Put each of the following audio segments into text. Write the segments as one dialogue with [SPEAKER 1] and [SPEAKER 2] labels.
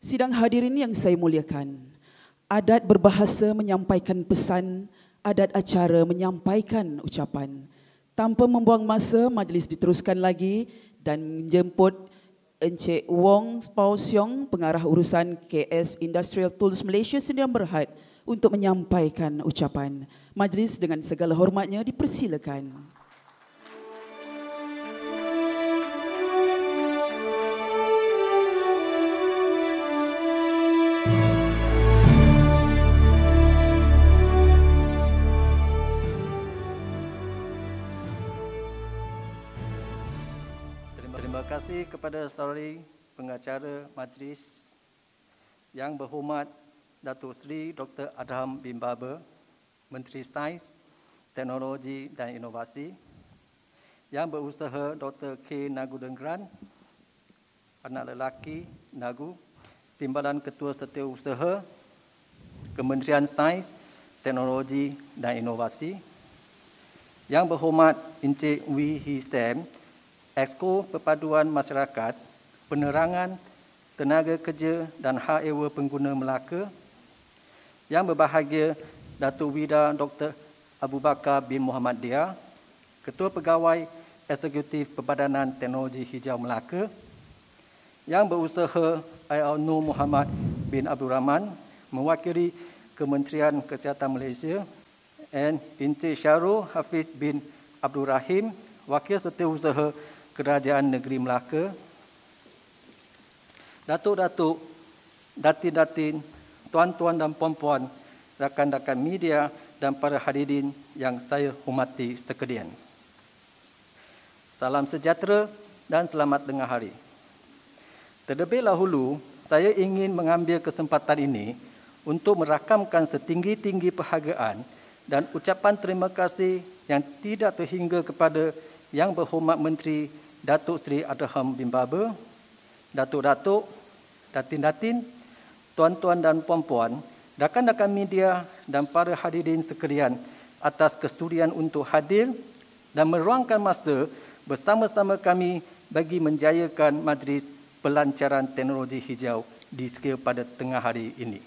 [SPEAKER 1] Sidang hadirin yang saya muliakan, adat berbahasa menyampaikan pesan, adat acara menyampaikan ucapan. Tanpa membuang masa, majlis diteruskan lagi dan menjemput Encik Wong Pau Siong, Pengarah Urusan KS Industrial Tools Malaysia Sdn Bhd untuk menyampaikan ucapan. Majlis dengan segala hormatnya dipersilakan.
[SPEAKER 2] Terima kasih kepada saudari pengacara majlis yang berhormat Datuk Seri Dr. Adham bin Baber, Menteri Sains, Teknologi dan Inovasi, yang berusaha Dr. K. Nagudengran, anak lelaki Nagu, Timbalan Ketua Setiausaha Kementerian Sains, Teknologi dan Inovasi, yang berhormat Encik Wee Hee Sam, Exco Perpaduan Masyarakat, Penerangan, Tenaga Kerja dan Hak Ewa Pengguna Melaka, yang berbahagia Datuk Wida Dr. Abu Bakar bin Muhammad Dia, Ketua Pegawai Eksekutif Perbadanan Teknologi Hijau Melaka, yang berusaha I.R. Nur Muhammad bin Abdul Rahman, mewakili Kementerian Kesihatan Malaysia, and Encik Syarul Hafiz bin Abdul Rahim, Wakil Setiausaha Kerajaan Negeri Melaka, datuk-datuk, datin-datin, tuan-tuan dan puan-puan, rakan-rakan media dan para hadirin yang saya hormati sekalian. Salam sejahtera dan selamat tengah hari. Terlebih dahulu, saya ingin mengambil kesempatan ini untuk merakamkan setinggi-tinggi perhargaan dan ucapan terima kasih yang tidak terhingga kepada Yang Berhormat Menteri Datuk Seri Adham bin Baber, datuk-datuk, datin-datin, tuan-tuan dan puan-puan, rakan-rakan media dan para hadirin sekalian atas kesudian untuk hadir dan meluangkan masa bersama-sama kami bagi menjayakan majlis pelancaran teknologi hijau di Skil pada tengah hari ini.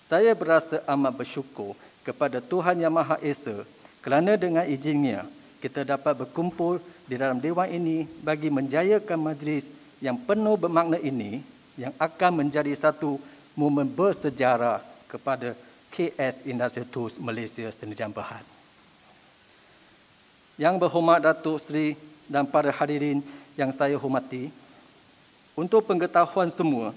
[SPEAKER 2] Saya berasa amat bersyukur kepada Tuhan Yang Maha Esa kerana dengan izinnya kita dapat berkumpul di dalam dewan ini bagi menjayakan majlis yang penuh bermakna ini yang akan menjadi satu momen bersejarah kepada KS Industrial Tools Malaysia Sdn Bhd. Yang Berhormat Datuk Seri dan para hadirin yang saya hormati, untuk pengetahuan semua,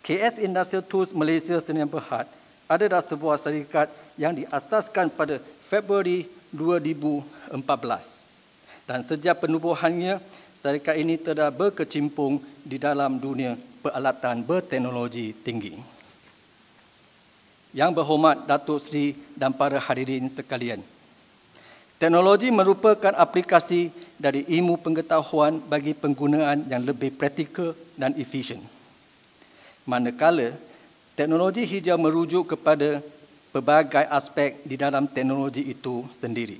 [SPEAKER 2] KS Industrial Tools Malaysia Sdn Bhd adalah sebuah syarikat yang diasaskan pada Februari 2014 dan sejak penubuhannya, syarikat ini telah berkecimpung di dalam dunia peralatan berteknologi tinggi. Yang Berhormat Datuk Seri dan para hadirin sekalian, teknologi merupakan aplikasi dari ilmu pengetahuan bagi penggunaan yang lebih praktikal dan efisien. Manakala teknologi hijau merujuk kepada pelbagai aspek di dalam teknologi itu sendiri,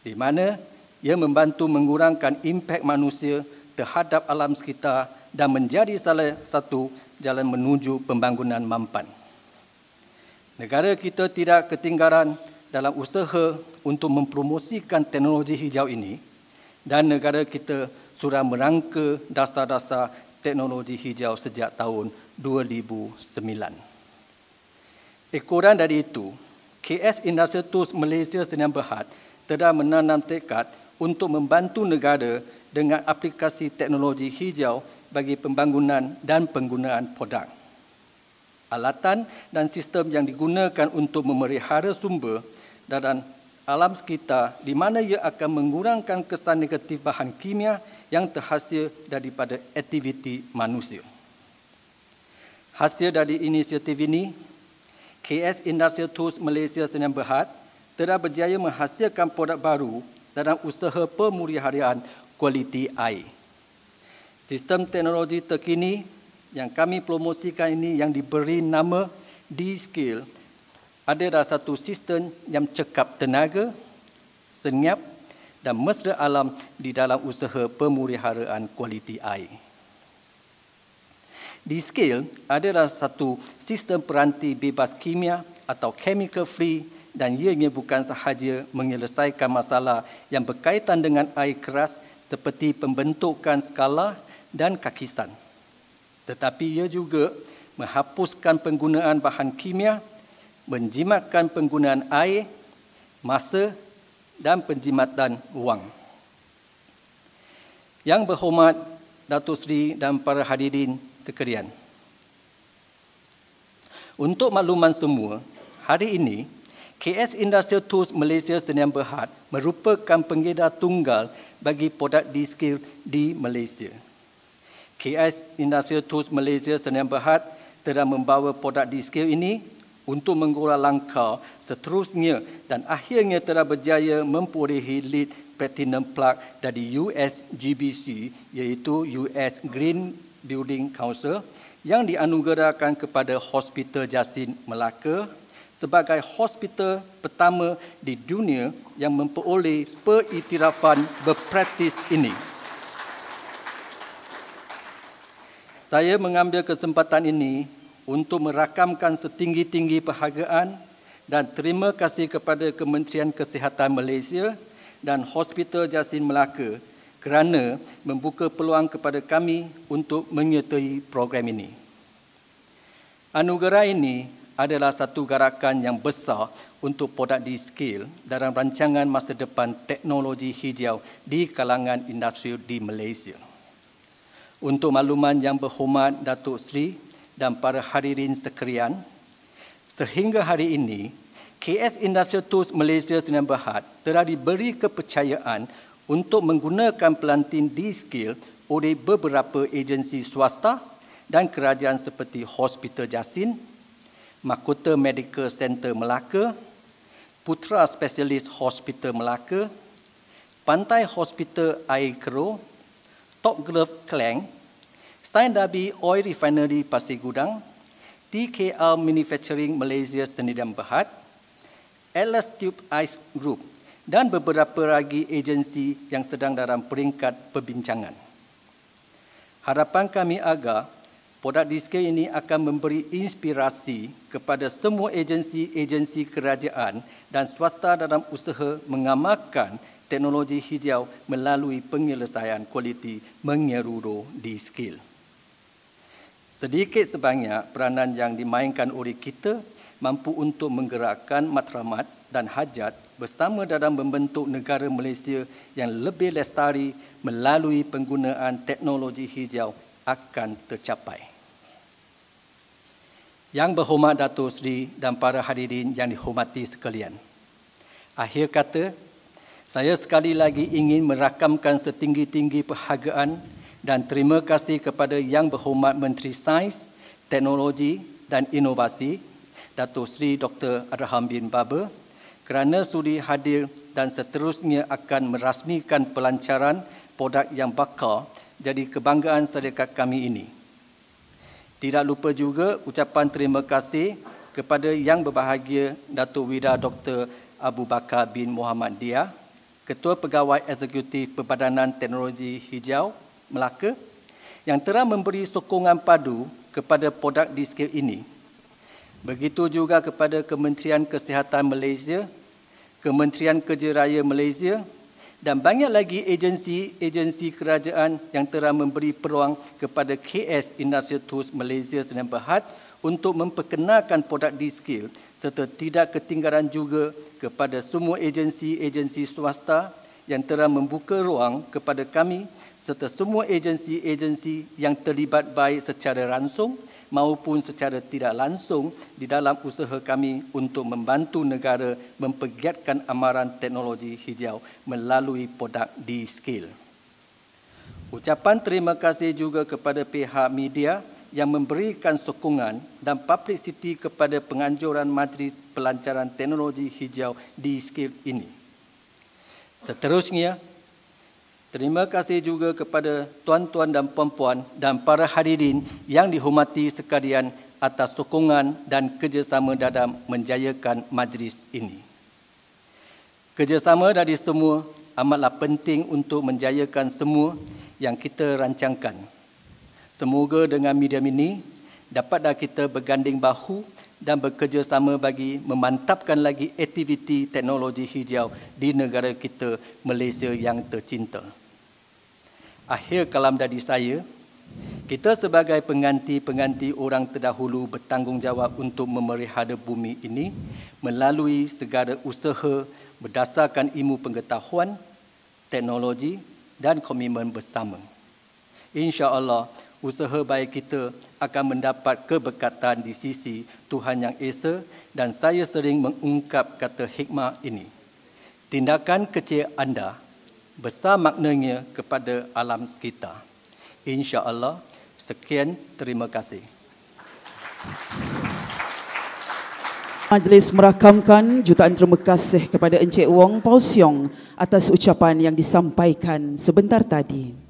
[SPEAKER 2] di mana ia membantu mengurangkan impak manusia terhadap alam sekitar dan menjadi salah satu jalan menuju pembangunan mampan. Negara kita tidak ketinggalan dalam usaha untuk mempromosikan teknologi hijau ini dan negara kita sudah merangka dasar-dasar teknologi hijau sejak tahun 2009. Ekoran dari itu, KS Industrial Tools Malaysia Sdn Bhd telah menanam tekad untuk membantu negara dengan aplikasi teknologi hijau bagi pembangunan dan penggunaan produk. Alatan dan sistem yang digunakan untuk memelihara sumber dan alam sekitar di mana ia akan mengurangkan kesan negatif bahan kimia yang terhasil daripada aktiviti manusia. Hasil dari inisiatif ini, KS Industrial Tools Malaysia Sdn Bhd telah berjaya menghasilkan produk baru dalam usaha pemeliharaan kualiti air. Sistem teknologi terkini yang kami promosikan ini yang diberi nama D-Skill adalah satu sistem yang cekap tenaga, senyap dan mesra alam di dalam usaha pemeliharaan kualiti air. D-Skill adalah satu sistem peranti bebas kimia atau chemical free dan ianya bukan sahaja menyelesaikan masalah yang berkaitan dengan air keras seperti pembentukan skala dan kakisan. Tetapi ia juga menghapuskan penggunaan bahan kimia, menjimatkan penggunaan air, masa dan penjimatan wang. Yang berhormat Datuk Seri dan para hadirin sekalian. Untuk makluman semua, hari ini KS Industrial Tools Malaysia Sdn Bhd merupakan pengedar tunggal bagi produk D-Skill di Malaysia. KS Industrial Tools Malaysia Sdn Bhd telah membawa produk D-Skill ini untuk menggurau langkah seterusnya dan akhirnya telah berjaya memperolehi lead Platinum Plug dari US GBC iaitu US Green Building Council yang dianugerahkan kepada Hospital Jasin Melaka sebagai hospital pertama di dunia yang memperoleh pengiktirafan berpraktis ini. Saya mengambil kesempatan ini untuk merakamkan setinggi-tinggi penghargaan dan terima kasih kepada Kementerian Kesihatan Malaysia dan Hospital Jasin Melaka kerana membuka peluang kepada kami untuk menyertai program ini. Anugerah ini adalah satu gerakan yang besar untuk produk D-Skill dalam rancangan masa depan teknologi hijau di kalangan industri di Malaysia. Untuk makluman yang berhormat Datuk Seri dan para hadirin sekalian, sehingga hari ini, KS Industrial Tools Malaysia Sdn Bhd telah diberi kepercayaan untuk menggunakan pelantin D-Skill oleh beberapa agensi swasta dan kerajaan seperti Hospital Jasin, Mahkota Medical Center Melaka, Putra Specialist Hospital Melaka, Pantai Hospital Air Keruh, Top Glove Klang, Sain Dabi Oil Refinery Pasir Gudang, TKR Manufacturing Malaysia Sdn Bhd, Atlas Tube Ice Group dan beberapa lagi agensi yang sedang dalam peringkat perbincangan. Harapan kami agar produk D-Skill ini akan memberi inspirasi kepada semua agensi-agensi kerajaan dan swasta dalam usaha mengamalkan teknologi hijau melalui penyelesaian kualiti menyeluruh D-Skill. Sedikit sebanyak peranan yang dimainkan oleh kita mampu untuk menggerakkan matlamat dan hajat bersama dalam membentuk negara Malaysia yang lebih lestari melalui penggunaan teknologi hijau akan tercapai. Yang berhormat Datuk Seri dan para hadirin yang dihormati sekalian. Akhir kata, saya sekali lagi ingin merakamkan setinggi-tinggi penghargaan dan terima kasih kepada Yang Berhormat Menteri Sains, Teknologi dan Inovasi, Datuk Seri Dr. Adham bin Baba, kerana sudi hadir dan seterusnya akan merasmikan pelancaran produk yang bakal jadi kebanggaan syarikat kami ini. Tidak lupa juga ucapan terima kasih kepada Yang Berbahagia Datuk Wida Dr. Abu Bakar bin Muhammad Dia, Ketua Pegawai Eksekutif Perbadanan Teknologi Hijau Melaka, yang telah memberi sokongan padu kepada produk D-Skill ini. Begitu juga kepada Kementerian Kesihatan Malaysia, Kementerian Kerja Raya Malaysia dan banyak lagi agensi-agensi kerajaan yang telah memberi peluang kepada KS Industrial Tools Malaysia Sdn Bhd untuk memperkenalkan produk D-Skill serta tidak ketinggalan juga kepada semua agensi-agensi swasta yang telah membuka ruang kepada kami serta semua agensi-agensi yang terlibat baik secara langsung maupun secara tidak langsung di dalam usaha kami untuk membantu negara mempergiatkan amaran teknologi hijau melalui produk D-Skill. Ucapan terima kasih juga kepada pihak media yang memberikan sokongan dan publicity kepada penganjuran Majlis Pelancaran Teknologi Hijau D-Skill ini. Seterusnya, terima kasih juga kepada tuan-tuan dan puan-puan dan para hadirin yang dihormati sekalian atas sokongan dan kerjasama dalam menjayakan majlis ini. Kerjasama dari semua amatlah penting untuk menjayakan semua yang kita rancangkan. Semoga dengan medium ini dapatlah kita berganding bahu dan bekerjasama bagi memantapkan lagi aktiviti teknologi hijau di negara kita Malaysia yang tercinta. Akhir kalam dari saya, kita sebagai pengganti-pengganti orang terdahulu bertanggungjawab untuk memelihara bumi ini melalui segala usaha berdasarkan ilmu pengetahuan, teknologi dan komitmen bersama. InsyaAllah, usaha baik kita akan mendapat keberkatan di sisi Tuhan Yang Esa dan saya sering mengungkap kata hikmah ini. Tindakan kecil anda besar maknanya kepada alam sekitar. InsyaAllah, sekian, terima kasih.
[SPEAKER 1] Majlis merakamkan jutaan terima kasih kepada Encik Wong Paus Siong atas ucapan yang disampaikan sebentar tadi.